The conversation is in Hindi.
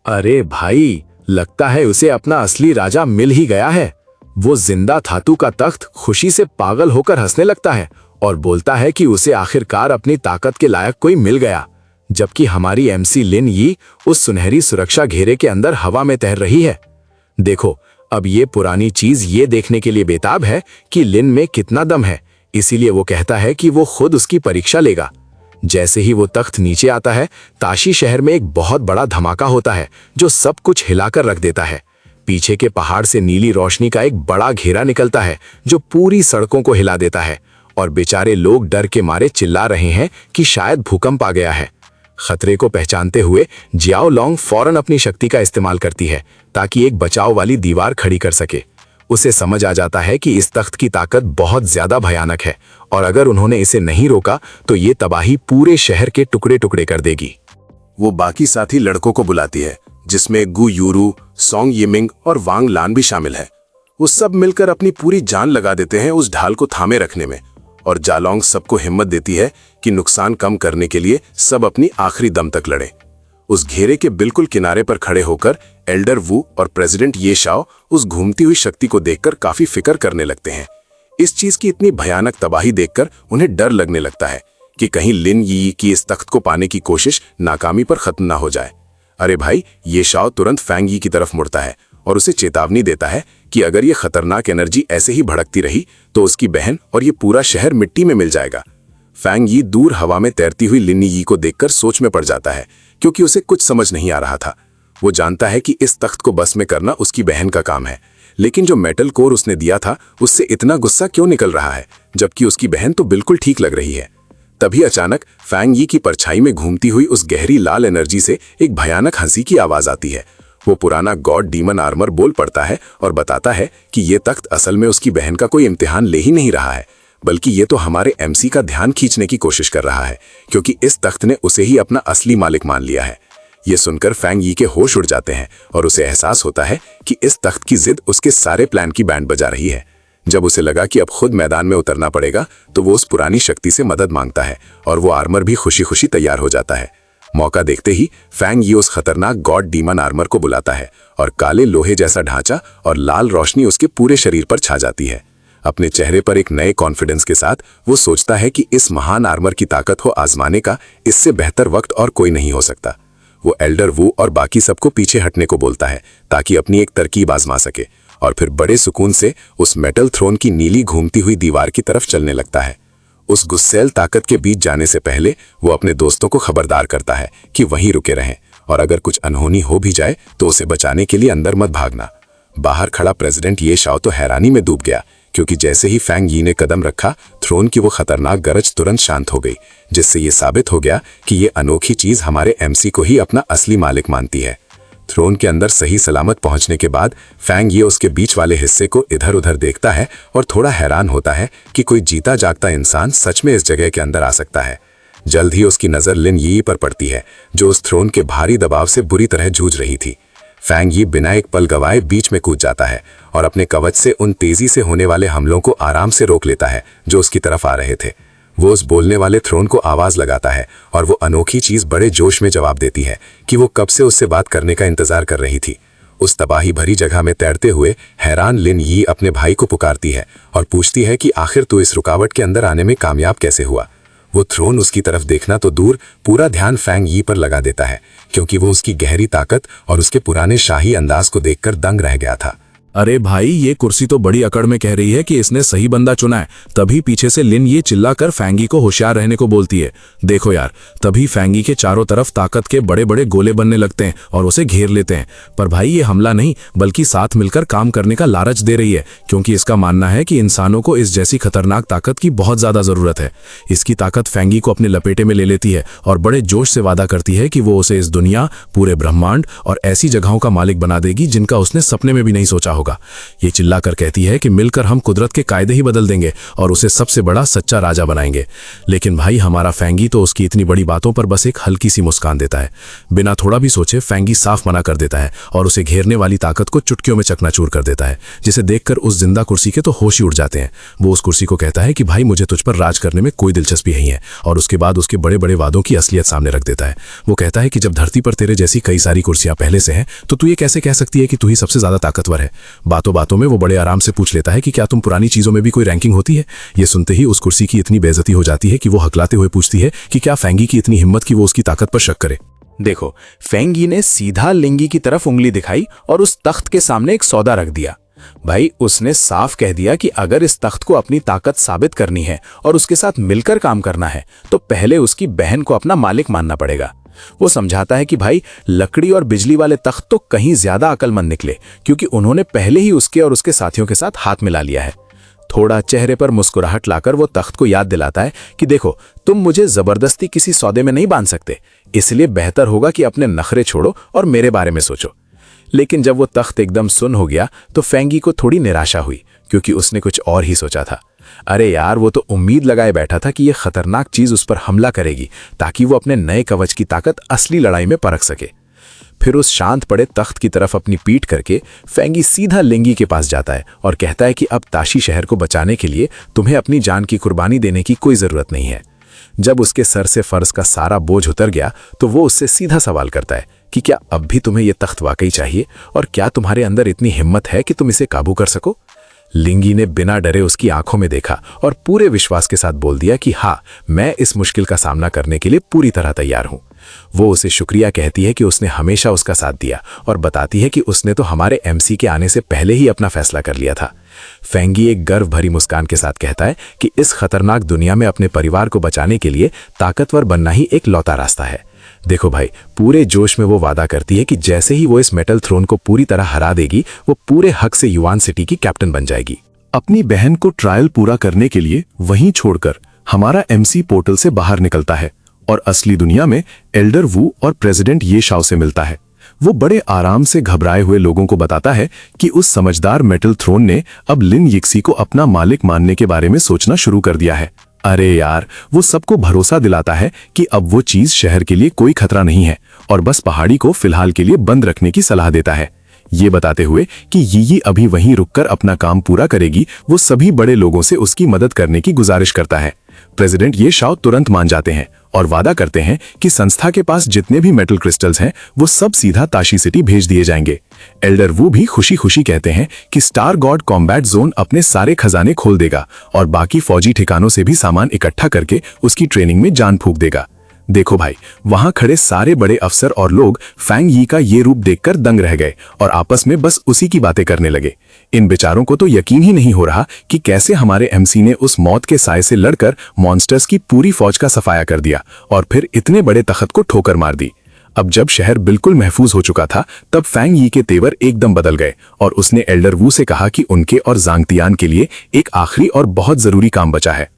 अरे भाई, लगता है उसे अपना असली राजा मिल ही गया है। वो जिंदा धातु का तख्त खुशी से पागल होकर हंसने लगता है और बोलता है कि उसे आखिरकार अपनी ताकत के लायक कोई मिल गया। जबकि हमारी एमसी लिन यी उस सुनहरी सुरक्षा घेरे के अंदर हवा में तैर रही है। देखो, अब ये पुरानी चीज ये देखने के लिए बेताब है कि लिन में कितना दम है, इसीलिए वो कहता है कि वो खुद उसकी परीक्षा लेगा। जैसे ही वो तख्त नीचे आता है, ताशी शहर में एक बहुत बड़ा धमाका होता है जो सब कुछ हिलाकर रख देता है। पीछे के पहाड़ से नीली रोशनी का एक बड़ा घेरा निकलता है जो पूरी सड़कों को हिला देता है और बेचारे लोग डर के मारे चिल्ला रहे हैं कि शायद भूकंप आ गया है। खतरे को पहचानते हुए जियाओ लॉन्ग फौरन अपनी शक्ति का इस्तेमाल करती है ताकि एक बचाव वाली दीवार खड़ी कर सके। उसे समझ आ जाता है कि इस तख्त की ताकत बहुत ज्यादा भयानक है और अगर उन्होंने इसे नहीं रोका तो ये तबाही पूरे शहर के टुकड़े टुकड़े कर देगी। वो बाकी साथी लड़कों को बुलाती है, जिसमें गु यूरू, सोंग यिमिंग और वांग लान भी शामिल है। वो सब मिलकर अपनी पूरी जान लगा देते हैं उस ढाल को थामे रखने में और जालोंग सबको हिम्मत देती है कि नुकसान कम करने के लिए सब अपनी आखिरी दम तक लड़े। उस घेरे के बिल्कुल किनारे पर खड़े होकर एल्डर वू और प्रेसिडेंट ये शाओ उस घूमती हुई शक्ति को देखकर काफी फिक्र करने लगते हैं। इस चीज की इतनी भयानक तबाही देखकर उन्हें डर लगने लगता है कि कहीं लिन यी की इस तख्त को पाने की कोशिश नाकामी पर खत्म ना हो जाए। अरे भाई, ये शाओ तुरंत फैंग यी की तरफ मुड़ता है और उसे चेतावनी देता है कि अगर ये खतरनाक एनर्जी ऐसे ही भड़कती रही तो उसकी बहन और ये पूरा शहर मिट्टी में मिल जाएगा। फैंग यी दूर हवा में तैरती हुई लिन यी को देखकर सोच में पड़ जाता है क्योंकि उसे कुछ समझ नहीं आ रहा था। वो जानता है कि इस तख्त को बस में करना उसकी बहन का काम है, लेकिन जो मेटल कोर उसने दिया था उससे इतना गुस्सा क्यों निकल रहा है जबकि उसकी बहन तो बिल्कुल ठीक लग रही है। तभी अचानक फैंग यी की परछाई में घूमती हुई उस गहरी लाल एनर्जी से एक भयानक हंसी की आवाज आती है। वो पुराना गॉड डीमन आर्मर बोल पड़ता है और बताता है कि ये तख्त असल में उसकी बहन का कोई इम्तिहान ले ही नहीं रहा है, बल्कि ये तो हमारे एमसी का ध्यान खींचने की कोशिश कर रहा है क्योंकि इस तख्त ने उसे ही अपना असली मालिक मान लिया है। ये सुनकर फैंग यी के होश उड़ जाते हैं और उसे एहसास होता है कि इस तख्त की जिद उसके सारे प्लान की बैंड बजा रही है। जब उसे लगा कि अब खुद मैदान में उतरना पड़ेगा तो वो उस पुरानी शक्ति से मदद मांगता है और वो आर्मर भी खुशी खुशी तैयार हो जाता है। मौका देखते ही फैंग यी उस खतरनाक गॉड डीमन आर्मर को बुलाता है और काले लोहे जैसा ढांचा और लाल रोशनी उसके पूरे शरीर पर छा जाती है। अपने चेहरे पर एक नए कॉन्फिडेंस के साथ वो सोचता है कि इस महान आर्मर की ताकत को आजमाने का इससे बेहतर वक्त और कोई नहीं हो सकता। वो एल्डर वू और बाकी सबको पीछे हटने को बोलता है ताकि अपनी एक तरकीब आजमा सके और फिर बड़े सुकून से उस मेटल थ्रोन की नीली घूमती हुई दीवार की तरफ चलने लगता है। उस गुस्सैल ताकत के बीच जाने से पहले वो अपने दोस्तों को खबरदार करता है कि वहीं रुके रहें और अगर कुछ अनहोनी हो भी जाए तो उसे बचाने के लिए अंदर मत भागना। बाहर खड़ा प्रेसिडेंट ये शाओ तो हैरानी में डूब गया क्योंकि जैसे ही फैंग यी ने कदम रखा, थ्रोन की वो खतरनाक गरज तुरंत शांत हो गई, जिससे ये साबित हो गया कि ये अनोखी चीज हमारे एमसी को ही अपना असली मालिक मानती है। थ्रोन के अंदर सही सलामत पहुंचने के बाद फैंग ये उसके बीच वाले हिस्से को इधर उधर देखता है और थोड़ा हैरान होता है कि कोई जीता जागता इंसान सच में इस जगह के अंदर आ सकता है। जल्द ही उसकी नजर लिन यी पर पड़ती है जो उस थ्रोन के भारी दबाव से बुरी तरह जूझ रही थी। फैंग यी बिना एक पल गवाए बीच में कूद जाता है और अपने कवच से उन तेजी से होने वाले हमलों को आराम से रोक लेता है जो उसकी तरफ आ रहे थे। वो उस बोलने वाले थ्रोन को आवाज लगाता है और वो अनोखी चीज बड़े जोश में जवाब देती है कि वो कब से उससे बात करने का इंतजार कर रही थी। उस तबाही भरी जगह में तैरते हुए हैरान लिन यी अपने भाई को पुकारती है और पूछती है कि आखिर तू इस रुकावट के अंदर आने में कामयाब कैसे हुआ। वो थ्रोन उसकी तरफ देखना तो दूर, पूरा ध्यान फैंग यी पर लगा देता है क्योंकि वो उसकी गहरी ताकत और उसके पुराने शाही अंदाज को देखकर दंग रह गया था। अरे भाई, ये कुर्सी तो बड़ी अकड़ में कह रही है कि इसने सही बंदा चुना है। तभी पीछे से लिन ये चिल्लाकर फैंगी को होशियार रहने को बोलती है। देखो यार, तभी फैंगी के चारों तरफ ताकत के बड़े बड़े गोले बनने लगते हैं और उसे घेर लेते हैं। पर भाई, ये हमला नहीं बल्कि साथ मिलकर काम करने का लालच दे रही है क्योंकि इसका मानना है कि इंसानों को इस जैसी खतरनाक ताकत की बहुत ज्यादा जरूरत है। इसकी ताकत फैंगी को अपने लपेटे में ले लेती है और बड़े जोश से वादा करती है कि वो उसे इस दुनिया, पूरे ब्रह्मांड और ऐसी जगहों का मालिक बना देगी जिनका उसने सपने में भी नहीं सोचा होगा। होगा। ये चिल्लाकर कहती है कि मिलकर हम कुदरत के कायदे ही बदल देंगे और उसे सबसे बड़ा सच्चा राजा बनाएंगे। लेकिन भाई हमारा फैंगी तो उसकी इतनी बड़ी बातों पर बस एक हल्की सी मुस्कान देता है। बिना थोड़ा भी सोचे फैंगी साफ मना कर देता है और उसे घेरने वाली ताकत को चुटकियों में चकनाचूर कर देता है, जिसे देखकर उस जिंदा कुर्सी के तो होश ही उड़ जाते हैं। वो उस कुर्सी को कहता है कि भाई मुझे तुझ पर राज करने में कोई दिलचस्पी नहीं है, और उसके बाद उसके बड़े बड़े वादों की असलियत सामने रख देता है। वो कहता है कि जब धरती पर तेरे जैसी कई सारी कुर्सियां पहले से हैं तो तू ये कैसे कह सकती है कि तू ही सबसे ज्यादा ताकतवर है। बातों बातों में वो बड़े आराम से पूछ लेता है कि क्या तुम पुरानी चीजों में भी कोई रैंकिंग होती है। ये सुनते ही उस कुर्सी की इतनी बेइज्जती हो जाती है कि वो हकलाते हुए पूछती है कि क्या फैंगी की इतनी हिम्मत कि वो उसकी ताकत पर शक करे। देखो, फेंगी ने सीधा लिंगी की तरफ उंगली दिखाई और उस तख्त के सामने एक सौदा रख दिया। भाई उसने साफ कह दिया कि अगर इस तख्त को अपनी ताकत साबित करनी है और उसके साथ मिलकर काम करना है तो पहले उसकी बहन को अपना मालिक मानना पड़ेगा। वो समझाता है कि भाई लकड़ी और बिजली वाले तख्त तो कहीं ज्यादा अक्लमंद निकले, क्योंकि उन्होंने पहले ही उसके और उसके साथियों के साथ हाथ मिला लिया है। थोड़ा चेहरे पर मुस्कुराहट लाकर वो तख्त को याद दिलाता है कि देखो, तुम मुझे जबरदस्ती किसी सौदे में नहीं बांध सकते, इसलिए बेहतर होगा कि अपने नखरे छोड़ो और मेरे बारे में सोचो। लेकिन जब वो तख्त एकदम सुन्न हो गया तो फेंगी को थोड़ी निराशा हुई, क्योंकि उसने कुछ और ही सोचा था। अरे यार, वो तो उम्मीद लगाए बैठा था कि ये खतरनाक चीज उस पर हमला करेगी ताकि वो अपने नए कवच की ताकत असली लड़ाई में परख सके। फिर उस शांत पड़े तख्त की तरफ अपनी पीठ करके फेंगी सीधा लिंगी के पास जाता है और कहता है कि अब ताशी शहर को बचाने के लिए तुम्हें अपनी जान की कुर्बानी देने की कोई जरूरत नहीं है। जब उसके सर से फर्ज का सारा बोझ उतर गया तो वो उससे सीधा सवाल करता है कि क्या अब भी तुम्हें यह तख्त वाकई चाहिए, और क्या तुम्हारे अंदर इतनी हिम्मत है कि तुम इसे काबू कर सको। लिंगी ने बिना डरे उसकी आंखों में देखा और पूरे विश्वास के साथ बोल दिया कि हाँ, मैं इस मुश्किल का सामना करने के लिए पूरी तरह तैयार हूं। वो उसे शुक्रिया कहती है कि उसने हमेशा उसका साथ दिया और बताती है कि उसने तो हमारे एमसी के आने से पहले ही अपना फैसला कर लिया था। फेंगी एक गर्व भरी मुस्कान के साथ कहता है कि इस खतरनाक दुनिया में अपने परिवार को बचाने के लिए ताकतवर बनना ही एक लौता रास्ता है। देखो भाई, पूरे जोश में वो वादा करती है कि जैसे ही वो इस मेटल थ्रोन को पूरी तरह हरा देगी, वो पूरे हक से युवान सिटी की कैप्टन बन जाएगी। अपनी बहन को ट्रायल पूरा करने के लिए वहीं छोड़कर हमारा एमसी पोर्टल से बाहर निकलता है और असली दुनिया में एल्डर वू और प्रेसिडेंट ये शाओ से मिलता है। वो बड़े आराम से घबराए हुए लोगों को बताता है कि उस समझदार मेटल थ्रोन ने अब लिन यिक्सी को अपना मालिक मानने के बारे में सोचना शुरू कर दिया है। अरे यार, वो सबको भरोसा दिलाता है कि अब वो चीज शहर के लिए कोई खतरा नहीं है और बस पहाड़ी को फिलहाल के लिए बंद रखने की सलाह देता है, ये बताते हुए कि यी अभी वहीं रुककर अपना काम पूरा करेगी। वो सभी बड़े लोगों से उसकी मदद करने की गुजारिश करता है। प्रेसिडेंट ये शाओ तुरंत मान जाते हैं और वादा करते हैं कि संस्था के पास जितने भी मेटल क्रिस्टल्स हैं वो सब सीधा ताशी सिटी भेज दिए जाएंगे। एल्डर वू भी खुशी खुशी कहते हैं कि स्टार गॉड कॉम्बैट जोन अपने सारे खजाने खोल देगा और बाकी फौजी ठिकानों से भी सामान इकट्ठा करके उसकी ट्रेनिंग में जान फूंक देगा। देखो भाई, वहां खड़े सारे बड़े अफसर और लोग फैंग यी का ये रूप देखकर दंग रह गए और आपस में बस उसी की बातें करने लगे। इन बेचारों को तो यकीन ही नहीं हो रहा कि कैसे हमारे एमसी ने उस मौत के साए से लड़कर मॉन्स्टर्स की पूरी फौज का सफाया कर दिया और फिर इतने बड़े तख्त को ठोकर मार दी। अब जब शहर बिल्कुल महफूज हो चुका था, तब फैंग यी के तेवर एकदम बदल गए और उसने एल्डर वू से कहा कि उनके और जांगतियान के लिए एक आखिरी और बहुत जरूरी काम बचा है।